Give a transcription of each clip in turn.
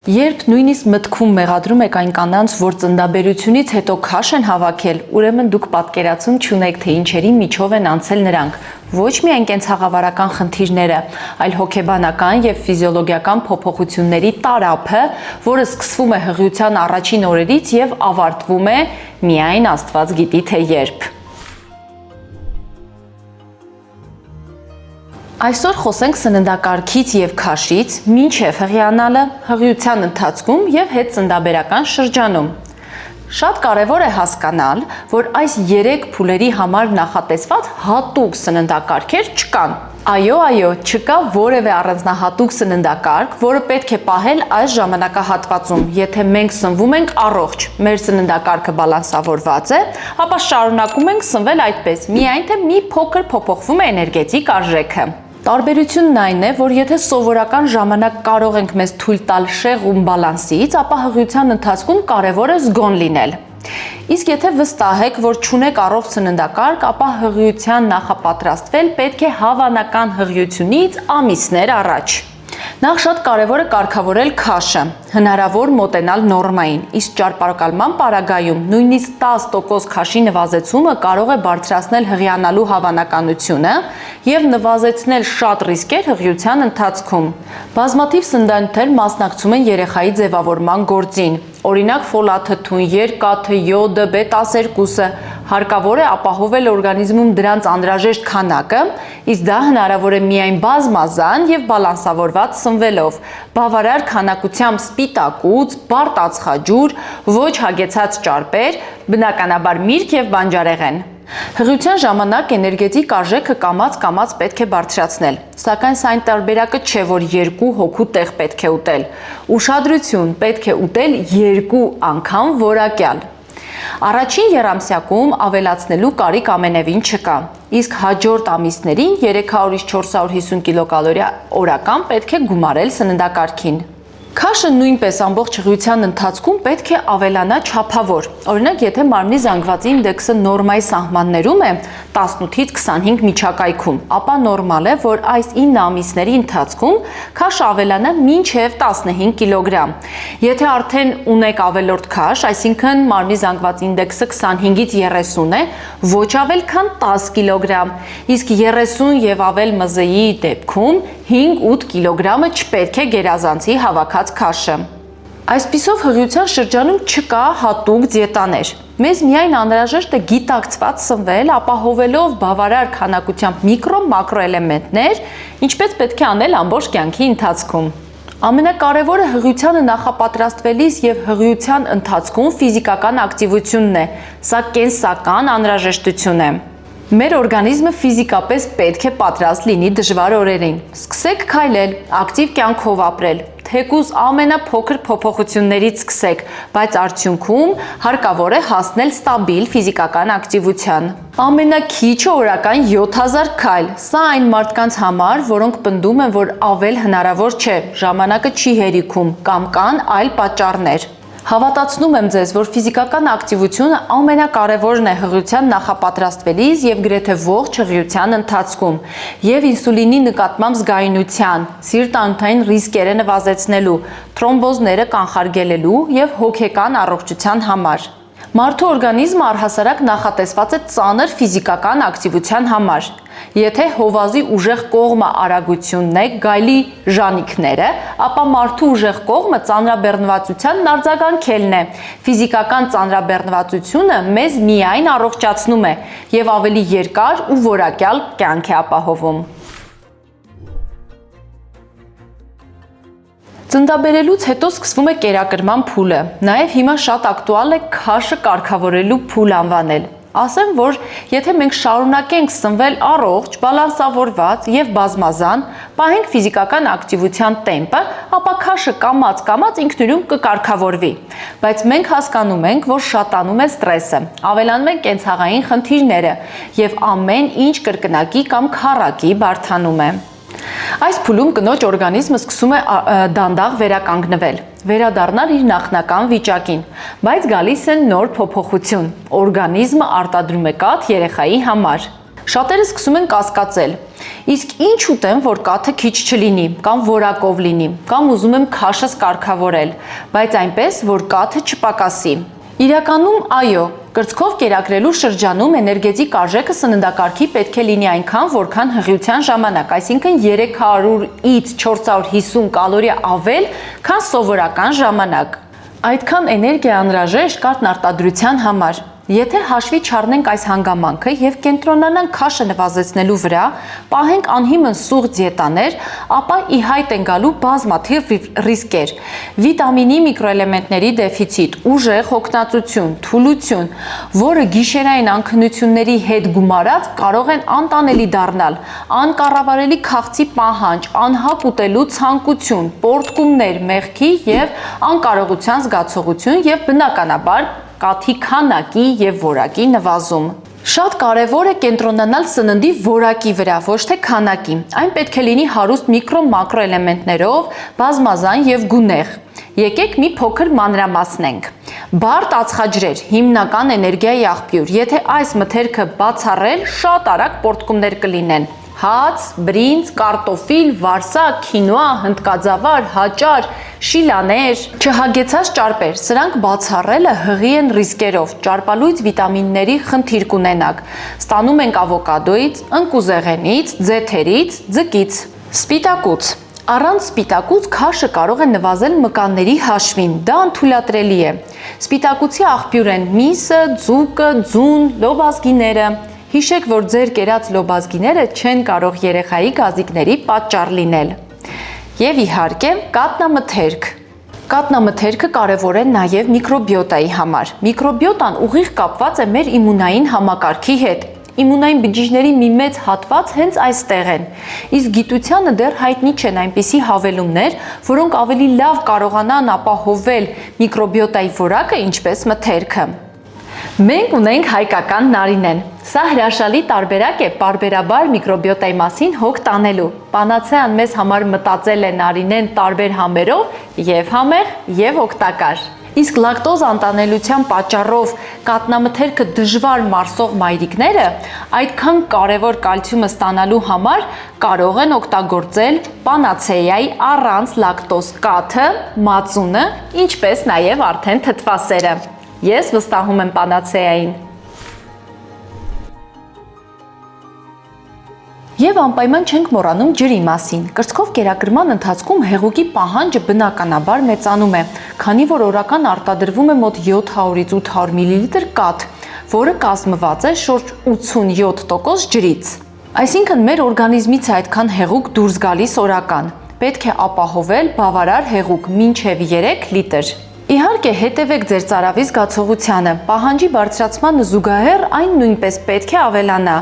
Երբ նույնիսկ մտքում մեղադրում եք այն կանանց, որ ծննդաբերությունից հետո քաշ են հավաքել, ուրեմն դուք պատկերացում չունեք, թե ինչերի միջով են անցել նրանք, ոչ միայն կենցաղավարական խնդիրները, այլ հոգեբանական եւ ֆիզիոլոգիական փոփոխությունների տարափը, որը սկսվում է հղիության առաջին օրերից եւ ավարտվում է միայն Աստված գիտի թե երբ։ Այսօր խոսենք սննդակարգից եւ քաշից, մինչեւ հղիանալը, հղիության ընթացքում եւ հետծննդաբերական շրջանում։ Շատ կարևոր է հասկանալ, որ այս 3 փուլերի համար նախատեսված հատուկ սննդակարգեր չկան։ Այո, չկա որևէ առանձնահատուկ սննդակարգ, որը պետք է պահել այս ժամանակահատվածում։ Եթե մենք սնվում ենք առողջ, մեր սննդակարգը բալանսավորված է, ապա շարունակում ենք սնվել այդպես, միայն թե մի փոքր փոփոխվում է էներգետիկ արժեքը։ Տարբերությունն այն է, որ եթե սովորական ժամանակ կարող ենք մեզ թույլ տալ շեղում բալանսից, ապա հղիության ընթացքում կարևոր է զգոն լինել։ Իսկ եթե վստահ եք, որ չունեք առողջ սննդակարգ, ապա հղիության նախապատրաստվել պետք է հավանական հղիությունից ամիսներ առաջ։ Նախ շատ կարևոր է կարգավորել քաշը, հնարավոր մոտենալ նորմային, իսկ ճարպակալման պարագայում նույնիսկ 10% քաշի նվազեցումը կարող է բարձրացնել հղիանալու հավանականությունը եւ նվազեցնել շատ ռիսկեր հղիության ընթացքում։ Բազմաթիվ սննդանյութեր մասնակցում են երեխայի ձևավորման գործին, օրինակ ֆոլաթթուն, երկաթը, յոդը, B12-ը, հարկավոր է ապահովել օրգանիզմում դրանց անհրաժեշտ քանակը, իսկ դա հնարավոր է միայն բազմազան եւ բալանսավորված սնվելով, բավարար քանակությամբ սպիտակուց, բարդ ածխաջուր, ոչ հագեցած ճարպեր, բնականաբար միրգ եւ բանջարեղեն։ Հղիության ժամանակ էներգետիկ արժեքը կամաց պետք է բարձրացնել, սակայն սա այն տարբերակը չէ, որ 2 հոգու տեղ պետք է ուտել։ Ուշադրություն, պետք է ուտել 2 անգամ որակյալ։ Առաջին եռամսյակում ավելացնելու կարիք ամենևին չկա, իսկ հաջորդ ամիսներին 300-ից 450 կիլոկալորիա օրական պետք է գումարել սննդակարգին։ Քաշը նույնպես ամբողջ հղիության ընթացքում պետք է ավելանա չափավոր։ Օրինակ, եթե մարմնի զանգվածի ինդեքսը նորմայի սահմաններում է 18-ից 25 միջակայքում, ապա նորմալ է, որ այս 9 ամիսների ընթացքում քաշը ավելանա մինչև 15 կիլոգրամ։ Եթե արդեն ունեք ավելորդ քաշ, այսինքն մարմնի զանգվածի ինդեքսը 25-ից 30 է, ոչ ավել քան 10 կիլոգրամ, իսկ 30 եւ ավել ՄԶԻ դեպքում 5-8 կիլոգրամը չպետք է գերազանցի հավաքած քաշը։ Այսպիսով հղիության շրջանում չկա հատուկ դիետաներ։ Մեզ միայն անհրաժեշտ է գիտակցված սնվել, ապահովելով բավարար քանակությամբ միկրո-մակրոէլեմենտներ, ինչպես պետք է անել ամբողջ կյանքի ընթացքում։ Ամենակարևորը հղիությանը նախապատրաստվելիս եւ հղիության ընթացքում ֆիզիկական ակտիվությունն է, սա կենսական անհրաժեշտություն է։ Մեր օրգանիզմը ֆիզիկապես պետք է պատրաստ լինի դժվար օրերին։ Սկսեք քայլել, ակտիվ կյանքով ապրել, թեկուզ ամենափոքր փոփոխություններից սկսեք, բայց արդյունքում հարկավոր է հասնել ստաբիլ ֆիզիկական ակտիվության։ Ամենաքիչը օրական 7000 քայլ։ Սա այն մարդկանց համար, որոնք պնդում են, որ ավել հնարավոր չէ, ժամանակը չի հերիքում կամ կան այլ պատճառներ։ Հավատացնում եմ ձեզ, որ ֆիզիկական ակտիվությունը ամենակարևորն է հղիության նախապատրաստվելիս եւ գրեթե ողջ հղիության ընթացքում, եւ ինսուլինի նկատմամբ զգայունության, սիրտանոթային ռիսկերը նվազեցնելու, թրոմբոզները կանխարգելելու եւ հոգեկան առողջության համար։ Մարդու օրգանիզմը առհասարակ նախատեսված է ծանր ֆիզիկական ակտիվության համար։ Եթե հովազի ուժեղ կողմը արագությունն է, գայլի ժանիքները, ապա մարդու ուժեղ կողմը ծանրաբեռնվածության արձագանքելն է։ Ֆիզիկական ծանրաբեռնվածությունը մեզ միայն առողջացնում է եւ ավելի երկար ու որակյալ կյանք է ապահովում։ Ծննդաբերելուց հետո սկսվում է կերակրման փուլը, նաև հիմա շատ ակտուալ է քաշը կարգավորելու փուլ անվանել։ Ասեմ, որ եթե մենք շարունակենք սնվել առողջ, բալանսավորված եւ բազմազան, պահենք ֆիզիկական ակտիվության տեմպը, ապա քաշը կամաց ինքնուրույն կկարգավորվի։ Բայց մենք հասկանում ենք, որ շատանում է ստրեսը, ավելանում են կենցաղային խնդիրները եւ ամեն ինչ կրկնակի կամ քառակի բարդանում է։ Այս փուլում կնոջ օրգանիզմը սկսում է դանդաղ վերականգնվել, վերադառնալ իր նախնական վիճակին, բայց գալիս է նոր փոփոխություն։ Օրգանիզմը արտադրում է կաթ երեխայի համար։ Շատերը սկսում են կասկածել, Իսկ ինչ ուտեմ, որ կաթը քիչ չլինի, կամ որակով լինի, կամ ուզում եմ քաշս կարգավորել, բայց այնպես, որ կաթը չպակասի։ Իրականում, այո, կրծքով կերակրելու շրջանում էներգետիկ արժեքը սննդակարգի պետք է լինի այնքան, որքան հղիության ժամանակ, այսինքն 300-ից 450 կալորի ավել, քան սովորական ժամանակ։ Այդքան էներգիա անհրաժեշտ կաթն արտադրության համար։ Եթե հաշվի չառնենք այս հանգամանքը եւ կենտրոնանանք քաշը նվազեցնելու վրա, պահենք անհիմն սուղ դիետաներ, ապա ի հայտ են գալու բազմաթիվ ռիսկեր՝ վիտամինի, միկրոէլեմենտների դեֆիցիտ, ուժեղ հոգնածություն, թուլություն, որը գիշերային անքնությունների հետ գումարած կարող են անտանելի դառնալ, անկառավարելի քաղցի պահանջ, անհապ ուտելու ցանկություն, պոռթկումներ, մեղքի եւ անկարողության զգացողություն եւ բնականաբար կաթի քանակի եւ որակի նվազում։ Շատ կարևոր է կենտրոնանալ սննդի որակի վրա, ոչ թե քանակի։ Այն պետք է լինի հարուստ միկրո-մակրոէլեմենտներով, բազմազան եւ գունեղ։ Եկեք մի փոքր մանրամասնենք։ Բարդ ածխաջրեր, հիմնական էներգիայի աղբյուր։ Եթե այս մթերքը բացառել, շատ արագ պոռթկումներ կլինեն։ Հաց, բրինձ, կարտոֆիլ, վարսա, քինոա, հնդկաձավար, հաճար, շիլաներ, չհագեցած ճարպեր, սրանք բացառելը հղի են ռիսկերով, ճարպալույծ վիտամինների խնդիր կունենաք։ Ստանում ենք ավոկադոից, ընկուզեղենից, ձեթերից, ձկից։ Սպիտակուց։ Առանց սպիտակուց քաշը կարող է նվազել մկանների հաշվին, դա անթույլատրելի է։ Սպիտակուցի աղբյուր են միսը, ձուկը, ձուն, լոբազգիները։ Հիշեք, որ ձեր կերած լոբազգիները չեն կարող երեխայի գազիկների պատճառ լինել։ Եվ իհարկե, կաթնամթերք։ Կաթնամթերքը կարևոր է նաև միկրոբիոտայի համար։ Միկրոբիոտան ուղիղ կապված է մեր իմունային համակարգի հետ։ Իմունային բջիջների մի մեծ հատված հենց այստեղ են։ Իսկ գիտությանը դեռ հայտնի չեն այնպիսի հավելումներ, որոնք ավելի լավ կարողանան ապահովել միկրոբիոտայի որակը, ինչպես մթերքը։ Մենք ունենք հայկական նարինեն։ Սա հրաշալի տարբերակ է պարբերաբար միկրոբիոտայի մասին հոգ տանելու։ Պանացեան մեզ համար մտածել է նարինեն տարբեր համերով եւ համեղ եւ օգտակար։ Իսկ լակտոզ անտանելիության պատճառով կաթնամթերքը դժվար մարսող մայրիկները այդքան կարևոր կալցիումը ստանալու համար կարող են օգտագործել պանացեայի առանց լակտոզ կաթը, մածունը, ինչպես նաև արդեն թթվասերը։ Ես վստահում եմ պանացեային։ Եվ անպայման չենք մոռանում ջրի մասին։ Կրծքով կերակրման ընթացքում հեղուկի պահանջը բնականաբար մեծանում է, քանի որ օրական արտադրվում է մոտ 700-ից 800 մլ կաթ, որը կազմված է շուրջ 87% ջրից։ Այսինքն մեր օրգանիզմից է այդքան հեղուկ դուրս գալիս օրական։ Պետք է ապահովել բավարար հեղուկ մինչև 3 լիտր։ Իհարկե, հետևեք ձեր ծարավի զգացողությանը, պահանջի բարձրացմանը զուգահեռ այն նույնպես պետք է ավելանա,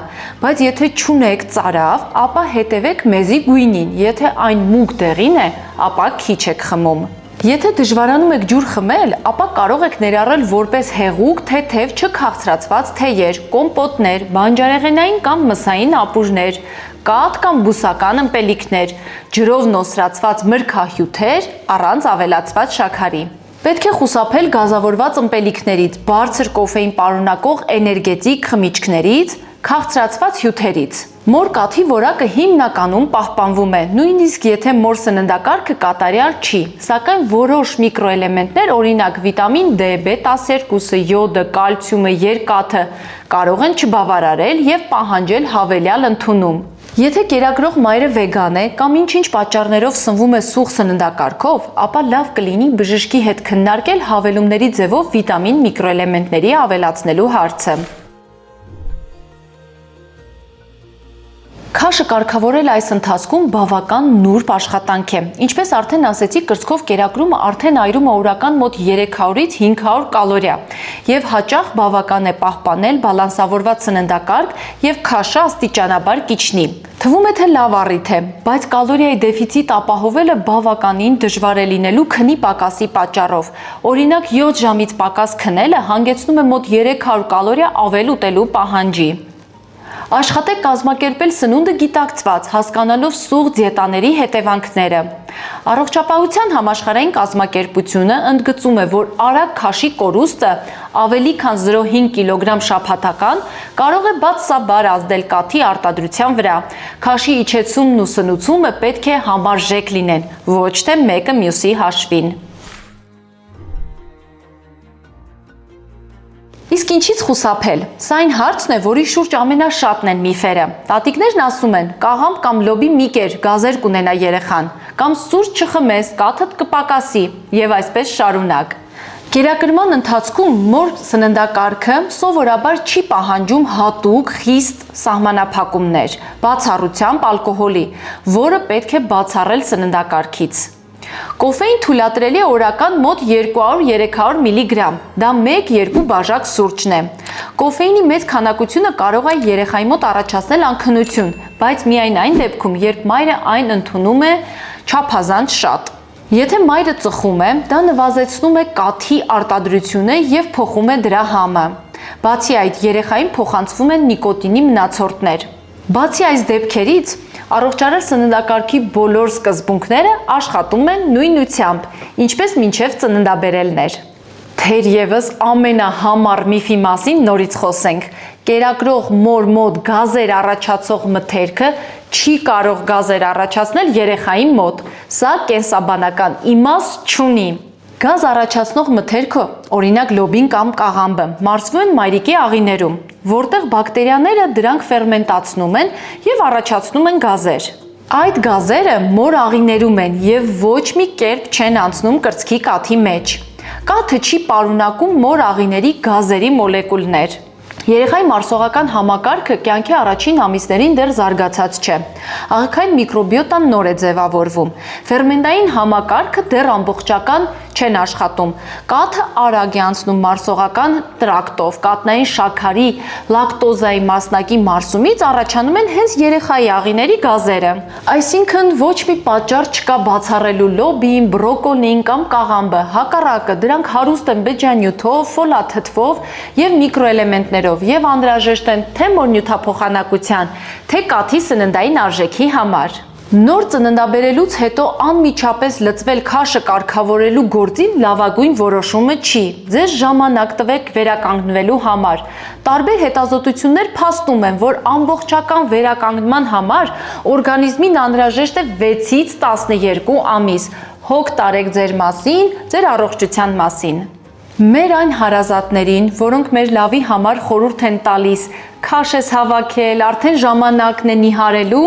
բայց եթե չունեք ծարավ, ապա հետևեք մեզի գույնին, եթե այն մուգ դեղին է, ապա քիչ եք խմում։ Եթե դժվարանում եք ջուր խմել, ապա կարող եք ներառել որպես հեղուկ թեթև չքաղցրացված թեյեր, կոմպոտներ, բանջարեղենային կամ մսային ապուրներ, կաթ կամ բուսական ըմպելիքներ, ջրով նոսրացված մրգահյութեր առանց ավելացված շաքարի։ Պետք է խուսափել գազավորված ըմպելիքներից, բարձր կոֆեին պարունակող էներգետիկ խմիչքներից, քաղցրացված հյութերից։ Մոր կաթի որակը հիմնականում պահպանվում է, նույնիսկ եթե մոր սննդակարգը կատարյալ չի, սակայն որոշ միկրոէլեմենտներ, օրինակ վիտամին D, B12, յոդը, կալցիումը, երկաթը կարող են չբավարարել եւ պահանջել հավելյալ ընդունում։ Եթե կերակրող մայրը վեգան է կամ ինչ-ինչ պատճառներով սնվում է սուղ սննդակարգով, ապա լավ կլինի բժշկի հետ քննարկել հավելումների ձևով վիտամին միկրոէլեմենտների ավելացնելու հարցը։ Քաշը կարգավորել այս ընթացքում բավական նուրբ աշխատանք է։ Ինչպես արդեն ասեցի, կրծքով կերակրումը արդեն այրում է օրական մոտ 300-ից 500 կալորիա եւ հաճախ բավական է պահպանել բալանսավորված սննդակարգ եւ քաշը աստիճանաբար կիջնի։ Թվում է թե լավ առիթ է, բայց կալորիայի դեֆիցիտ ապահովելը բավականին դժվար է լինելու քնի պակասի պատճառով։ Օրինակ 7 ժամից պակաս քնելը հանգեցնում է մոտ 300 կալորիա ավել ուտելու պահանջի։ Աշխատեք կազմակերպել սնունդը գիտակցված, հասկանալով սուղ դիետաների հետևանքները։ Առողջապահության համաշխարհային կազմակերպությունը ընդգծում է, որ արագ քաշի կորուստը ավելի քան 0.5 կիլոգրամ շաբաթական կարող է բացասաբար ազդել կաթի արտադրության վրա։ Քաշի իջեցումն ու սնուցումը պետք է համարժեք լինեն, ոչ թե մեկը մյուսի հաշվին։ Իսկ ինչից խուսափել։ Սա այն հարցն է, որի շուրջ ամենաշատն են միֆերը։ Տատիկներն ասում են՝ կաղամբ կամ լոբի մի կեր, գազեր կունենա երեխան, կամ սուրճ չխմես, կաթդ կպակասի, եւ այսպես շարունակ։ Կերակրման ընթացքում մոր սննդակարգը սովորաբար չի պահանջում հատուկ խիստ սահմանափակումներ, բացառությամբ ալկոհոլի, որը պետք է բացառել սննդակարգից։ Կոֆեին թույլատրելի է օրական մոտ 200-300 միլիգրամ, դա 1-2 բաժակ սուրճն է։ Կոֆեինի մեծ քանակությունը կարող է երեխայի մոտ առաջացնել անքնություն, բայց միայն այն դեպքում, երբ մայրը այն ընդունում է չափազանց շատ։ Եթե մայրը ծխում է, դա նվազեցնում է կաթի արտադրությունը եւ փոխում է դրա համը։ Բացի այդ, երեխային փոխանցվում են նիկոտինի մնացորդներ։ Բացի այս դեպքերից, առողջարար սննդակարգի բոլոր սկզբունքները աշխատում են նույնությամբ, ինչպես մինչև ծննդաբերելներ։ Թերևս ամենահամառ միֆի մասին նորից խոսենք։ Կերակրող մոր մոտ գազեր առաջացող մթերքը չի կարող գազեր առաջացնել երեխայի մոտ։ Սա կենսաբանական իմաստ չունի։ Գազ առաջացնող մթերքը, օրինակ լոբին կամ կաղամբը, մարսվում են մայրիկի աղիներում, որտեղ բակտերիաները դրանք ֆերմենտացնում են եւ առաջացնում են գազեր։ Այդ գազերը մոր աղիներում են եւ ոչ մի կերպ չեն անցնում կրծքի կաթի մեջ։ Կաթը չի պարունակում մոր աղիների գազերի մոլեկուլներ։ Երեխայի մարսողական համակարգը կյանքի առաջին ամիսներին դեռ զարգացած չէ։ Աղիքային միկրոբիոտան նոր է ձևավորվում։ Ֆերմենտային համակարգը դեռ ամբողջական չեն աշխատում։ Կաթը արագ է անցնում մարսողական տրակտով, կաթնային շաքարի, լակտոզայի մասնակի մարսումից առաջանում են հենց երեխայի աղիների գազերը։ Այսինքն ոչ մի պատճառ չկա բացառելու լոբին, բրոկոլին կամ կաղամբը։ Հակառակը, դրանք հարուստ են բջջանյութով, ֆոլաթթվով եւ միկրոէլեմենտներով եւ անհրաժեշտ են թե մորնյութափոխանակության, թե կաթի սննդային արժեքի համար։ Նոր ծննդաբերելուց հետո անմիջապես լցվել քաշը կարգավորելու գործին լավագույն որոշումը չի։ Ձեզ ժամանակ տվեք վերականգնվելու համար։ Տարբեր հետազոտություններ փաստում են, որ ամբողջական վերականգնման համար օրգանիզմին անհրաժեշտ է 6-ից 12 ամիս։ Հոգ տարեք ձեր մասին, ձեր առողջության մասին։ Մեր այն հարազատներին, որոնք մեր լավի համար խորհուրդ են տալիս, քաշ ես հավաքել, արդեն ժամանակն է նիհարելու,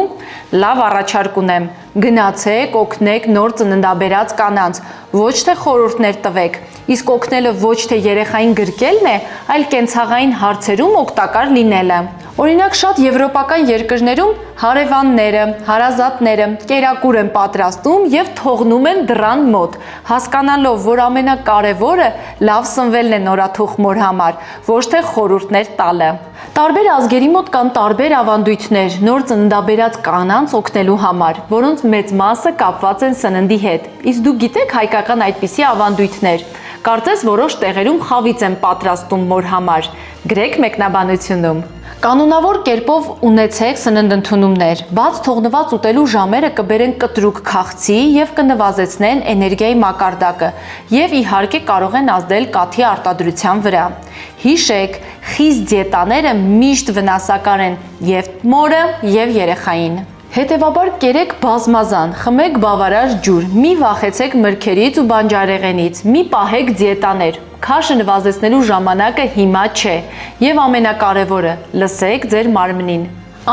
լավ առաջարկ ունեմ, գնացեք, օգնեք նոր ծննդաբերած կանանց, ոչ թե խորհուրդներ տվեք, իսկ օգնելը ոչ թե երեխային գրկելն է, այլ կենցաղային հարցերում օգտակար լինելը։ Օրինակ շատ եվրոպական երկրներում հարևանները, հարազատները կերակուր են պատրաստում եւ թողնում են դռան մոտ, հասկանալով, որ ամենակարևորը լավ սնվելն է նորաթուխ մոր համար, ոչ թե խորհուրդներ տալը։ Տարբեր ազգերի մոտ կան տարբեր ավանդույթներ նոր ծննդաբերած կանանց օգնելու համար, որոնց մեծ մասը կապված են սննդի հետ։ Իսկ դուք գիտեք հայկական այդպիսի ավանդույթներ։ Կարծես որոշ տեղերում խավից են պատրաստում մոր համար։ Գրեք մեկնաբանությունում։ Կանոնավոր կերպով ունեցեք սննդընդունումներ, բաց թողնված ուտելու ժամերը կբերեն կտրուկ քաղցի եւ կնվազեցնեն էներգիայի մակարդակը եւ իհարկե կարող են ազդել կաթի արտադրության վրա։ Հիշեք, խիստ դիետաները միշտ վնասակար են եւ մորը եւ երեխային։ Հետևաբար կերեք բազմազան, խմեք բավարար ջուր, մի վախեցեք մրգերից ու բանջարեղենից, մի պահեք դիետաներ։ Քաշը նվազեցնելու ժամանակը հիմա չէ, եւ ամենակարևորը՝ լսեք ձեր մարմնին։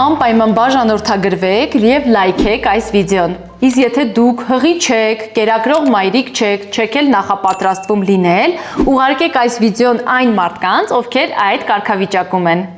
Անպայման բաժանորդագրվեք եւ լայքեք այս վիդեոն։ Իսկ եթե դուք հղի չեք, կերակրող մայրիկ չեք էլ նախապատրաստվում լինել, ուղարկեք այս վիդեոն այն մարդկանց, ովքեր այդ կարգավիճակում են։